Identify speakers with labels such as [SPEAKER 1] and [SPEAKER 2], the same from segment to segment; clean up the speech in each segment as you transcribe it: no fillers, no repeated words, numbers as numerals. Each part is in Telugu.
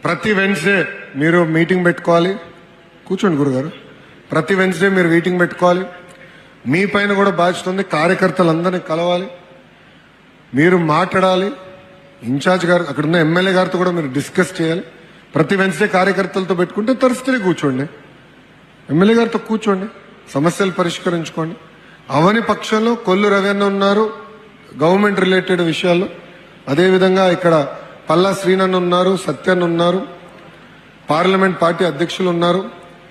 [SPEAKER 1] ప్రతి వెన్స్డే మీరు మీటింగ్ పెట్టుకోవాలి. కూర్చోండి గురుగారు. ప్రతి వెన్స్డే మీరు మీటింగ్ పెట్టుకోవాలి. మీ పైన కూడా బాధ్యత ఉంది. కార్యకర్తలందరినీ కలవాలి, మీరు మాట్లాడాలి. ఇన్ఛార్జ్ గారు అక్కడ ఉన్న ఎమ్మెల్యే గారితో కూడా మీరు డిస్కస్ చేయాలి. ప్రతి వెన్స్డే కార్యకర్తలతో పెట్టుకుంటే తరచుగా కూర్చోండి, ఎమ్మెల్యే గారితో కూర్చోండి, సమస్యలు పరిష్కరించుకోండి. అవని పక్షంలో కొల్లు రవీణ ఉన్నారు గవర్నమెంట్ రిలేటెడ్ విషయాల్లో, అదేవిధంగా ఇక్కడ పల్లా శ్రీనన్ ఉన్నారు, సత్యన్ ఉన్నారు, పార్లమెంట్ పార్టీ అధ్యక్షులు ఉన్నారు.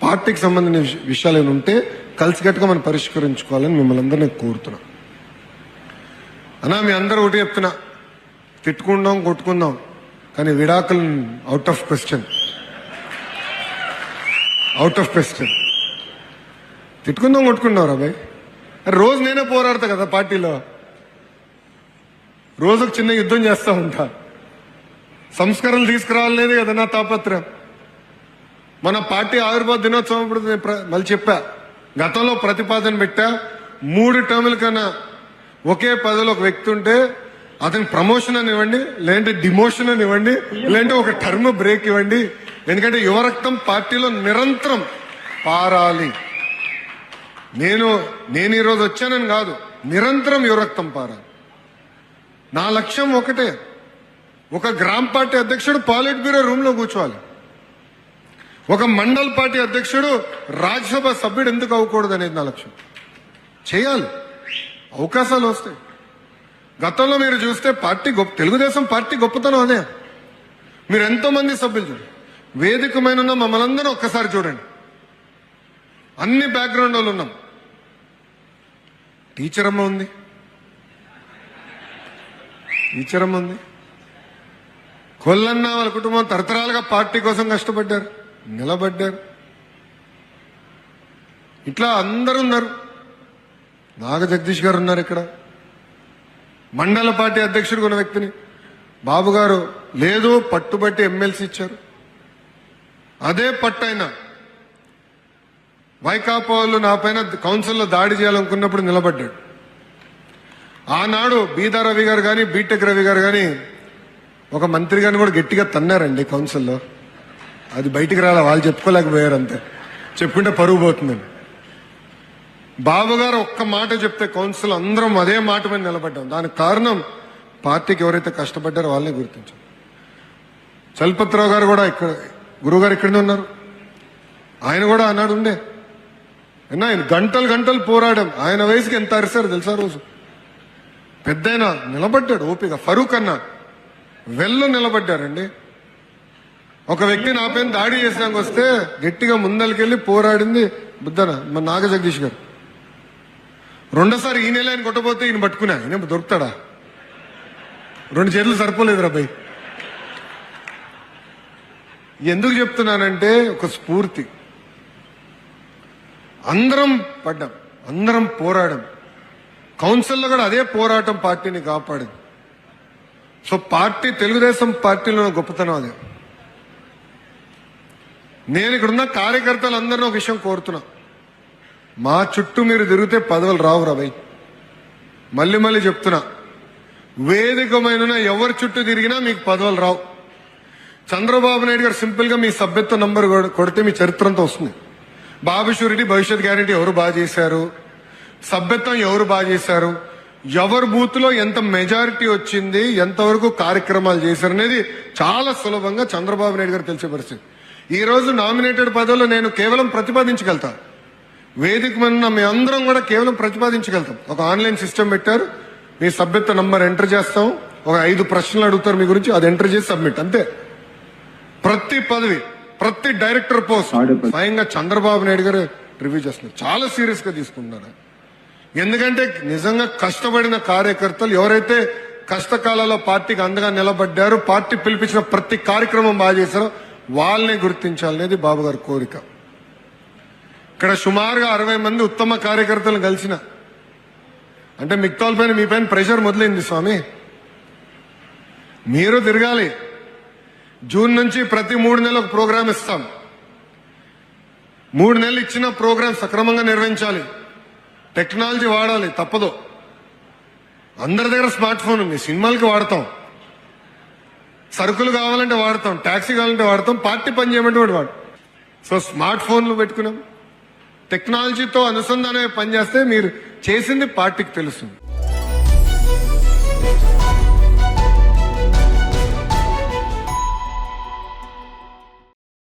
[SPEAKER 1] పార్టీకి సంబంధించిన విషయాలు ఏమైనా ఉంటే కలిసికట్టుగా మనం పరిష్కరించుకోవాలని మిమ్మల్ని అందరినీ కోరుతున్నాం. అన్నా మీ అందరూ ఒకటి చెప్తున్నా, తిట్టుకుందాం కొట్టుకుందాం కానీ విడాకులు అవుట్ ఆఫ్ క్వశ్చన్. తిట్టుకుందాం కొట్టుకుందాం రా భయ్. రోజు నేనే పోరాడతా కదా పార్టీలో, రోజుకు చిన్న యుద్ధం చేస్తూ ఉంటా. సంస్కరణలు తీసుకురావాలనేది కదా నా తాపత్రయం. మన పార్టీ ఆవిర్భావ దినోత్సవం ఇప్పుడు మళ్ళీ చెప్పా, గతంలో ప్రతిపాదన పెట్టా, 3 టర్ముల కన్నా ఒకే పదవిలో ఒక వ్యక్తి ఉంటే అతనికి ప్రమోషన్ అని ఇవ్వండి, లేదంటే డిమోషన్ అని ఇవ్వండి, లేదంటే ఒక టర్మ్ బ్రేక్ ఇవ్వండి. ఎందుకంటే యువరక్తం పార్టీలో నిరంతరం పారాలి. నేను ఈరోజు వచ్చానని కాదు, నిరంతరం యువరక్తం పారాలి. నా లక్ష్యం ఒకటే, ఒక గ్రామ పార్టీ అధ్యక్షుడు పాలిట్ బ్యూరో రూమ్ లో కూర్చోవాలి, ఒక మండల్ పార్టీ అధ్యక్షుడు రాజ్యసభ సభ్యుడు ఎందుకు అవ్వకూడదు అనేది నా లక్ష్యం. చేయాలి, అవకాశాలు వస్తాయి. గతంలో మీరు చూస్తే పార్టీ తెలుగుదేశం పార్టీ గొప్పతనం అదే. మీరు ఎంతో మంది సభ్యులు చూడండి, వేదిక మీద ఉన్న మమ్మల్ని అందరూ ఒక్కసారి చూడండి, అన్ని బ్యాక్గ్రౌండ్ వాళ్ళు ఉన్నాం. టీచర్ అమ్మ ఉంది, కొల్లన్న వాళ్ళ కుటుంబం తరతరాలుగా పార్టీ కోసం కష్టపడ్డారు, నిలబడ్డారు. ఇట్లా అందరూ ఉన్నారు. నాగ జగదీష్ గారు ఉన్నారు ఇక్కడ, మండల పార్టీ అధ్యక్షుడు ఉన్న వ్యక్తిని. బాబు గారు లేదు, పట్టుబట్టి ఎమ్మెల్సీ ఇచ్చారు. అదే పట్టైనా వైకాపా వాళ్ళు నా పైన కౌన్సిల్లో దాడి చేయాలనుకున్నప్పుడు నిలబడ్డాడు. ఆనాడు బీదా రవి గారు కానీ బీటెక్ రవి గారు కానీ ఒక మంత్రి గారిని కూడా గట్టిగా తన్నారండి కౌన్సిల్లో. అది బయటికి రాలా, వాళ్ళు చెప్పుకోలేకపోయారు అంతే, చెప్పుకుంటే పరుగు పోతుందని. బాబు గారు ఒక్క మాట చెప్తే కౌన్సిల్ అందరం అదే మాట మీద నిలబడ్డాం. దానికి కారణం పార్టీకి ఎవరైతే కష్టపడ్డారో వాళ్ళనే గుర్తించాం. చలపతిరావు గారు కూడా ఇక్కడ, గురువుగారు ఇక్కడనే ఉన్నారు, ఆయన కూడా ఆనాడు ఉండే. ఆయన గంటలు పోరాడాం. ఆయన వయసుకి ఎంత అరిశారు తెలుసా? రోజు పెద్దయినా నిలబడ్డాడు ఓపిక. ఫరూక్ అన్న వెళ్ళు నిలబడ్డారండి. ఒక వ్యక్తి నా పైన దాడి చేసినాక వస్తే గట్టిగా ముందరికెళ్ళి పోరాడింది బుద్ధన మన నాగ జగదీష్ గారు. రెండోసారి ఈ నెల ఆయన కొట్టబోతే ఈయన పట్టుకున్నా, ఈయన దొరుకుతాడా? 2 చేతులు సరిపోలేదురా భయ్. ఎందుకు చెప్తున్నానంటే ఒక స్ఫూర్తి. అందరం పడ్డాం, అందరం పోరాడాం. కౌన్సిల్లో కూడా అదే పోరాటం పార్టీని కాపాడింది. సో పార్టీ, తెలుగుదేశం పార్టీలో గొప్పతనం అదే. నేను ఇక్కడున్న కార్యకర్తలందరినీ ఒక విషయం కోరుతున్నా, మా చుట్టూ మీరు తిరిగితే పదవులు రావు రా భయ్. మళ్ళీ చెప్తున్నా, వేదికమైన ఎవరి చుట్టూ తిరిగినా మీకు పదవులు రావు. చంద్రబాబు నాయుడు గారు సింపుల్ గా మీ సభ్యత్వ నంబర్ కొడితే మీ చరిత్ర అంతా వస్తుంది. బాబు షూరిటీ, భవిష్యత్ గ్యారంటీ ఎవరు బాగా చేశారు, సభ్యత్వం ఎవరు బాగా చేశారు, ఎవరి బూత్ లో ఎంత మెజారిటీ వచ్చింది, ఎంతవరకు కార్యక్రమాలు చేశారు అనేది చాలా సులభంగా చంద్రబాబు నాయుడు గారు తెలిసే పరిస్థితి. ఈ రోజు నామినేటెడ్ పదవులు నేను కేవలం ప్రతిపాదించగలుగుతా, వేదిక మీద మీ అందరం కూడా కేవలం ప్రతిపాదించగలుగుతాం. ఒక ఆన్లైన్ సిస్టమ్ పెట్టారు, మీ సభ్యత్వ నంబర్ ఎంటర్ చేస్తాం, ఒక 5 ప్రశ్నలు అడుగుతారు మీ గురించి, అది ఎంటర్ చేసి సబ్మిట్ అంతే. ప్రతి పదవి, ప్రతి డైరెక్టర్ పోస్ట్ స్వయంగా చంద్రబాబు నాయుడు గారు రివ్యూ చేస్తున్నారు. చాలా సీరియస్ గా తీసుకుంటున్నారు. ఎందుకంటే నిజంగా కష్టపడిన కార్యకర్తలు ఎవరైతే కష్టకాలంలో పార్టీకి అండగా నిలబడ్డారో, పార్టీ పిలిపించిన ప్రతి కార్యక్రమం బాగా చేశారో వాళ్ళని గుర్తించాలనేది బాబు గారి కోరిక. ఇక్కడ సుమారుగా 60 మంది ఉత్తమ కార్యకర్తలను కలిసిన అంటే మిగతా పైన మీ పైన ప్రెషర్ మొదలైంది స్వామి. మీరు తిరగాలి. జూన్ నుంచి ప్రతి 3 నెలలకు ప్రోగ్రాం ఇస్తాం. 3 నెలలు ఇచ్చిన ప్రోగ్రాం సక్రమంగా నిర్వహించాలి. టెక్నాలజీ వాడాలి, తప్పదు. అందరి దగ్గర స్మార్ట్ ఫోన్ ఉంది, సినిమాలకి వాడతాం. సరుకులు కావాలంటే వాడతాం, ట్యాక్సీ కావాలంటే వాడతాం, పార్టీ పని చేయమంటే వాడు వాడు. సో స్మార్ట్ ఫోన్లు పెట్టుకున్నాం. టెక్నాలజీతో అనుసంధానమే పనిచేస్తే మీరు చేసింది పార్టీకి తెలుస్తుంది.